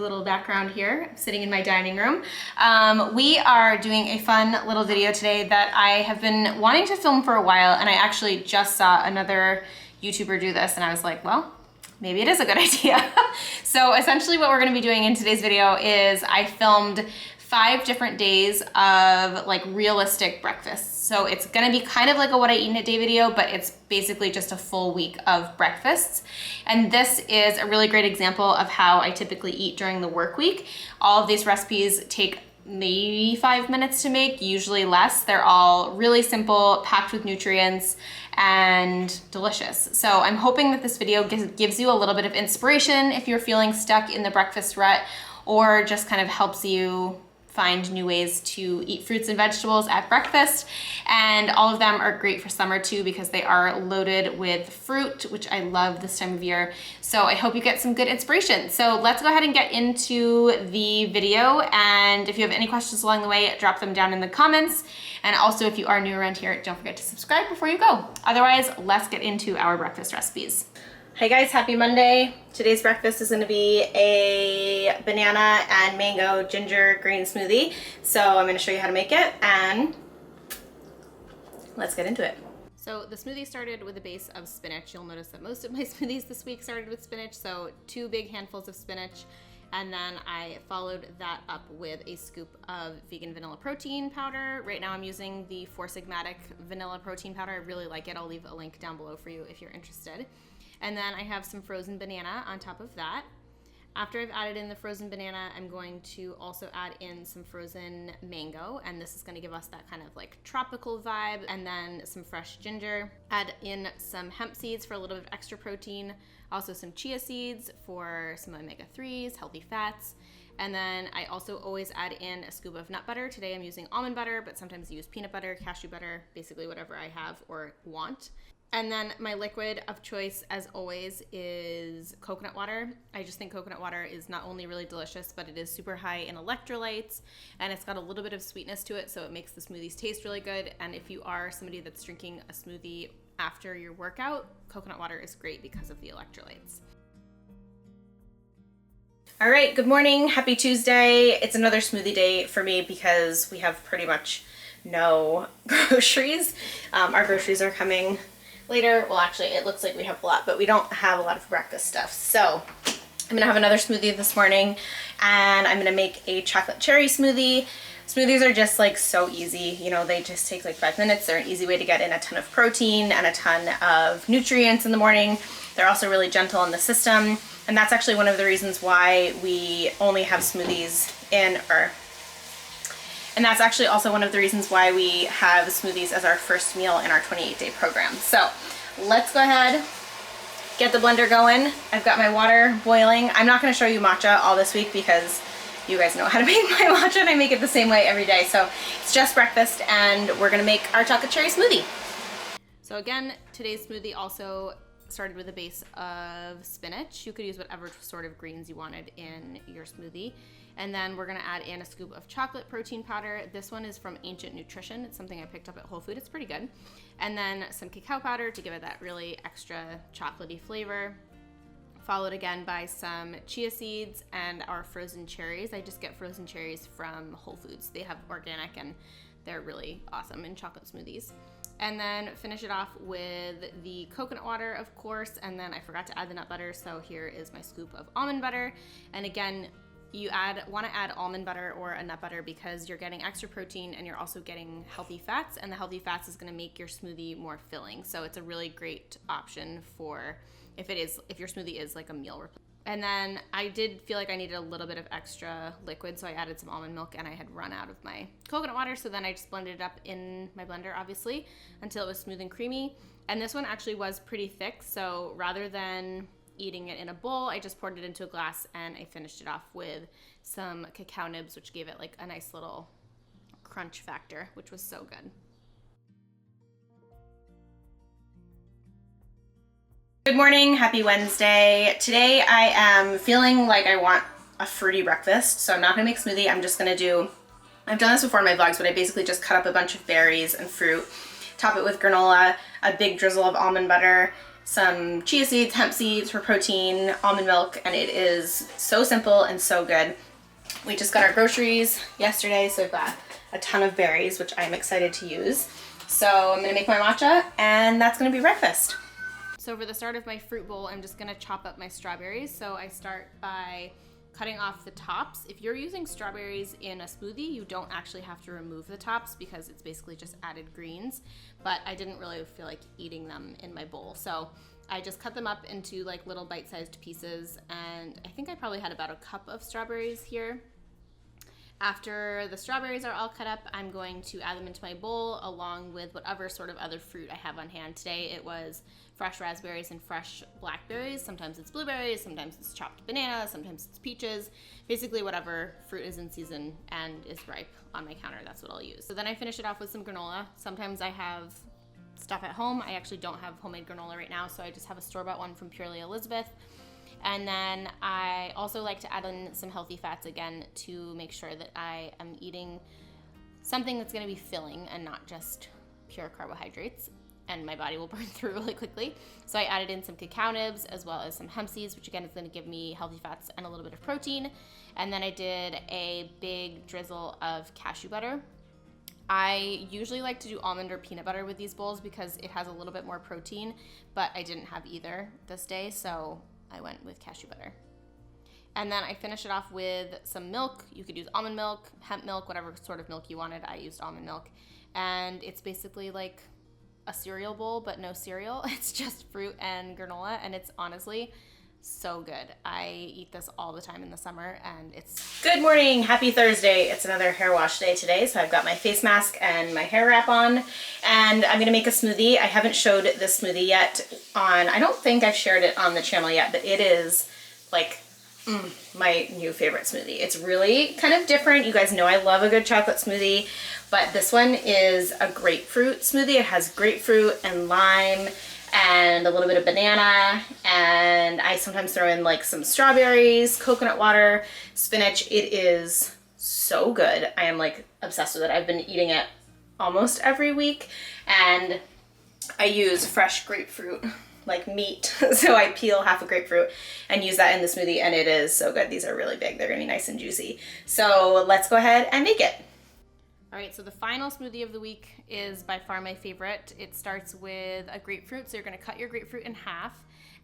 little background here, sitting in my dining room. We are doing a fun little video today that I have been wanting to film for a while, and I actually just saw another YouTuber do this and I was like, well, maybe it is a good idea. So essentially what we're gonna be doing in today's video is I filmed 5 different days of like realistic breakfasts. So it's gonna be kind of like a what I eat in a day video, but it's basically just a full week of breakfasts. And this is a really great example of how I typically eat during the work week. All of these recipes take maybe 5 minutes to make, usually less. They're all really simple, packed with nutrients, and delicious. So I'm hoping that this video gives you a little bit of inspiration if you're feeling stuck in the breakfast rut, or just kind of helps you find new ways to eat fruits and vegetables at breakfast. And all of them are great for summer too, because they are loaded with fruit, which I love this time of year. So I hope you get some good inspiration. So let's go ahead and get into the video. And if you have any questions along the way, drop them down in the comments. And also, if you are new around here, don't forget to subscribe before you go. Otherwise, let's get into our breakfast recipes. Hey guys, happy Monday. Today's breakfast is gonna be a banana and mango ginger green smoothie. So I'm gonna show you how to make it and let's get into it. So the smoothie started with a base of spinach. You'll notice that most of my smoothies this week started with spinach. So 2 big handfuls of spinach. And then I followed that up with a scoop of vegan vanilla protein powder. Right now I'm using the Four Sigmatic vanilla protein powder. I really like it. I'll leave a link down below for you if you're interested. And then I have some frozen banana on top of that. After I've added in the frozen banana, I'm going to also add in some frozen mango, and this is gonna give us that kind of like tropical vibe, and then some fresh ginger. Add in some hemp seeds for a little bit of extra protein, also some chia seeds for some omega-3s, healthy fats. And then I also always add in a scoop of nut butter. Today I'm using almond butter, but sometimes I use peanut butter, cashew butter, basically whatever I have or want. And then my liquid of choice, as always, is coconut water. I just think coconut water is not only really delicious, but it is super high in electrolytes, and it's got a little bit of sweetness to it, so it makes the smoothies taste really good. And if you are somebody that's drinking a smoothie after your workout, coconut water is great because of the electrolytes. All right, good morning, happy Tuesday. It's another smoothie day for me because we have pretty much no groceries. Our groceries are coming later. Well, actually, it looks like we have a lot, but we don't have a lot of breakfast stuff. So I'm gonna have another smoothie this morning, and I'm gonna make a chocolate cherry smoothie. Smoothies are just like so easy. You know, they just take like 5 minutes. They're an easy way to get in a ton of protein and a ton of nutrients in the morning. They're also really gentle on the system. And that's actually one of the reasons why we only have smoothies and that's actually also one of the reasons why we have smoothies as our first meal in our 28-day program. So let's go ahead, get the blender going. I've got my water boiling. I'm not gonna show you matcha all this week because you guys know how to make my matcha, and I make it the same way every day. So it's just breakfast, and we're gonna make our chocolate cherry smoothie. So again, today's smoothie also started with a base of spinach. You could use whatever sort of greens you wanted in your smoothie. And then we're gonna add in a scoop of chocolate protein powder. This one is from Ancient Nutrition. It's something I picked up at Whole Foods. It's pretty good. And then some cacao powder to give it that really extra chocolatey flavor. Followed again by some chia seeds and our frozen cherries. I just get frozen cherries from Whole Foods. They have organic and they're really awesome in chocolate smoothies. And then finish it off with the coconut water, of course. And then I forgot to add the nut butter, so here is my scoop of almond butter. And again, you want to add almond butter or a nut butter because you're getting extra protein and you're also getting healthy fats, and the healthy fats is going to make your smoothie more filling. So it's a really great option for if your smoothie is like a meal replacement. And then I did feel like I needed a little bit of extra liquid, so I added some almond milk, and I had run out of my coconut water, so then I just blended it up in my blender, obviously, until it was smooth and creamy. And this one actually was pretty thick, so rather than eating it in a bowl, I just poured it into a glass, and I finished it off with some cacao nibs, which gave it like a nice little crunch factor, which was so good. Good morning, happy Wednesday. Today I am feeling like I want a fruity breakfast, so I'm not gonna make a smoothie. I'm just gonna I've done this before in my vlogs, but I basically just cut up a bunch of berries and fruit, top it with granola, a big drizzle of almond butter, some chia seeds, hemp seeds for protein, almond milk, and it is so simple and so good. We just got our groceries yesterday, so I've got a ton of berries, which I'm excited to use. So I'm gonna make my matcha, and that's gonna be breakfast. So for the start of my fruit bowl, I'm just gonna chop up my strawberries. So I start by cutting off the tops. If you're using strawberries in a smoothie, you don't actually have to remove the tops because it's basically just added greens, but I didn't really feel like eating them in my bowl. So I just cut them up into like little bite-sized pieces, and I think I probably had about a cup of strawberries here. After the strawberries are all cut up, I'm going to add them into my bowl along with whatever sort of other fruit I have on hand. Today it was fresh raspberries and fresh blackberries. Sometimes it's blueberries, sometimes it's chopped banana, sometimes it's peaches. Basically whatever fruit is in season and is ripe on my counter, that's what I'll use. So then I finish it off with some granola. Sometimes I have stuff at home. I actually don't have homemade granola right now, so I just have a store-bought one from Purely Elizabeth. And then I also like to add in some healthy fats again to make sure that I am eating something that's going to be filling and not just pure carbohydrates, and my body will burn through really quickly. So I added in some cacao nibs as well as some hemp seeds, which again is going to give me healthy fats and a little bit of protein. And then I did a big drizzle of cashew butter. I usually like to do almond or peanut butter with these bowls because it has a little bit more protein, but I didn't have either this day, so I went with cashew butter. And then I finish it off with some milk. You could use almond milk, hemp milk, whatever sort of milk you wanted. I used almond milk. And it's basically like a cereal bowl, but no cereal. It's just fruit and granola, and it's honestly so good. I eat this all the time in the summer, and it's... Good morning, happy Thursday. It's another hair wash day today, so I've got my face mask and my hair wrap on, and I'm gonna make a smoothie. I haven't showed this smoothie yet on, I don't think I've shared it on the channel yet, but it is like my new favorite smoothie. It's really kind of different. You guys know I love a good chocolate smoothie, but this one is a grapefruit smoothie. It has grapefruit and lime and a little bit of banana, and I sometimes throw in like some strawberries, coconut water, spinach. It is so good. I am like obsessed with it. I've been eating it almost every week, and I use fresh grapefruit like meat. So I peel half a grapefruit and use that in the smoothie, and it is so good. These are really big. They're gonna be nice and juicy. So let's go ahead and make it. All right, so the final smoothie of the week is by far my favorite. It starts with a grapefruit. So you're gonna cut your grapefruit in half,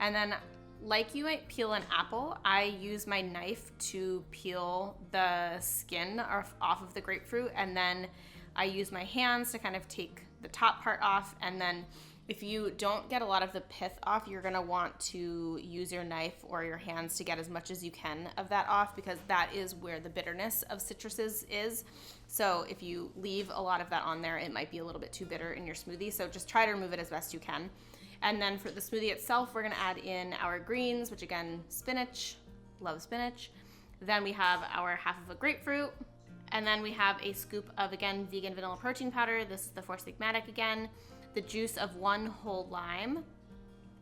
and then like you might peel an apple, I use my knife to peel the skin off of the grapefruit, and then I use my hands to kind of take the top part off. And then if you don't get a lot of the pith off, you're gonna want to use your knife or your hands to get as much as you can of that off, because that is where the bitterness of citruses is. So if you leave a lot of that on there, it might be a little bit too bitter in your smoothie. So just try to remove it as best you can. And then for the smoothie itself, we're gonna add in our greens, which again, spinach, love spinach. Then we have our half of a grapefruit. And then we have a scoop of, again, vegan vanilla protein powder. This is the Four Sigmatic again. The juice of one whole lime,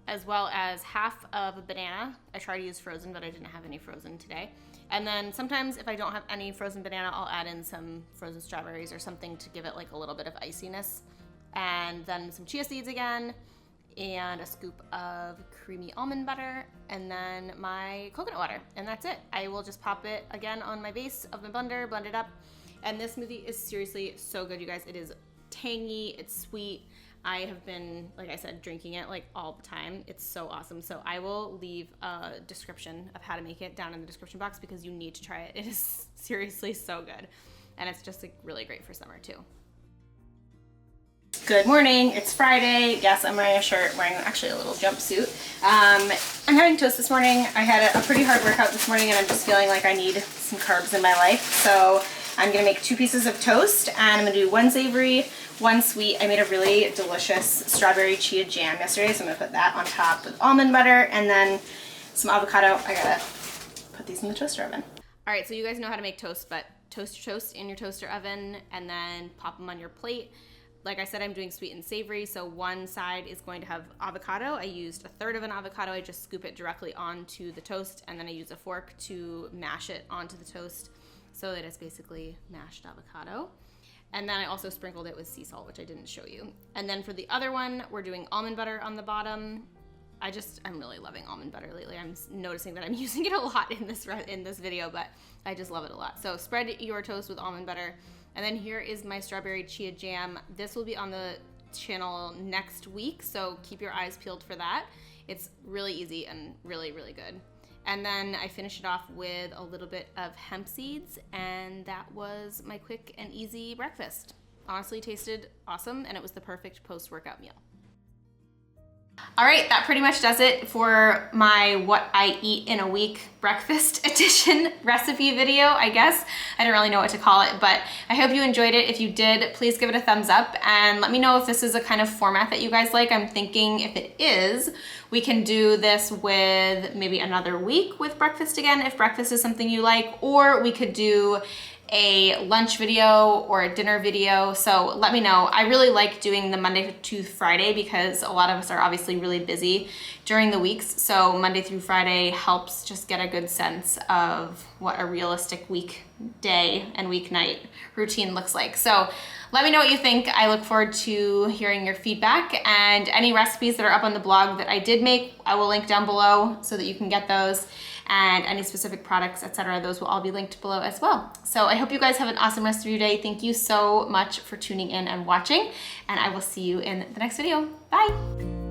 as well as half of a banana. I try to use frozen, but I didn't have any frozen today. And then sometimes if I don't have any frozen banana, I'll add in some frozen strawberries or something to give it like a little bit of iciness. And then some chia seeds again, and a scoop of creamy almond butter, and then my coconut water, and that's it. I will just pop it again on my base of my blender, blend it up, and this smoothie is seriously so good, you guys. It is tangy, it's sweet. I have been, like I said, drinking it like all the time. It's so awesome. So I will leave a description of how to make it down in the description box because you need to try it. It is seriously so good. And it's just like really great for summer too. Good morning, it's Friday. Yes, I'm wearing a shirt, wearing actually a little jumpsuit. I'm having toast this morning. I had a pretty hard workout this morning, and I'm just feeling like I need some carbs in my life. So I'm gonna make 2 pieces of toast, and I'm gonna do 1 savory, 1 sweet. I made a really delicious strawberry chia jam yesterday, so I'm gonna put that on top with almond butter, and then some avocado. I gotta put these in the toaster oven. All right, so you guys know how to make toast, but toast your toast in your toaster oven, and then pop them on your plate. Like I said, I'm doing sweet and savory, so one side is going to have avocado. I used 1/3 of an avocado. I just scoop it directly onto the toast, and then I use a fork to mash it onto the toast so that it's basically mashed avocado. And then I also sprinkled it with sea salt, which I didn't show you. And then for the other one, we're doing almond butter on the bottom. I'm really loving almond butter lately. I'm noticing that I'm using it a lot in this video, but I just love it a lot. So spread your toast with almond butter. And then here is my strawberry chia jam. This will be on the channel next week, so keep your eyes peeled for that. It's really easy and really, really good. And then I finish it off with a little bit of hemp seeds, and that was my quick and easy breakfast. Honestly, tasted awesome, and it was the perfect post-workout meal. All right, that pretty much does it for my what I eat in a week breakfast edition recipe video, I guess. I don't really know what to call it, but I hope you enjoyed it. If you did, please give it a thumbs up and let me know if this is a kind of format that you guys like. I'm thinking if it is, we can do this with maybe another week with breakfast again, if breakfast is something you like, or we could do a lunch video or a dinner video. So let me know. I really like doing the Monday to Friday because a lot of us are obviously really busy during the weeks. So Monday through Friday helps just get a good sense of what a realistic weekday and weeknight routine looks like. So let me know what you think. I look forward to hearing your feedback, and any recipes that are up on the blog that I did make, I will link down below so that you can get those, and any specific products, etc. Those will all be linked below as well. So I hope you guys have an awesome rest of your day. Thank you so much for tuning in and watching, and I will see you in the next video. Bye.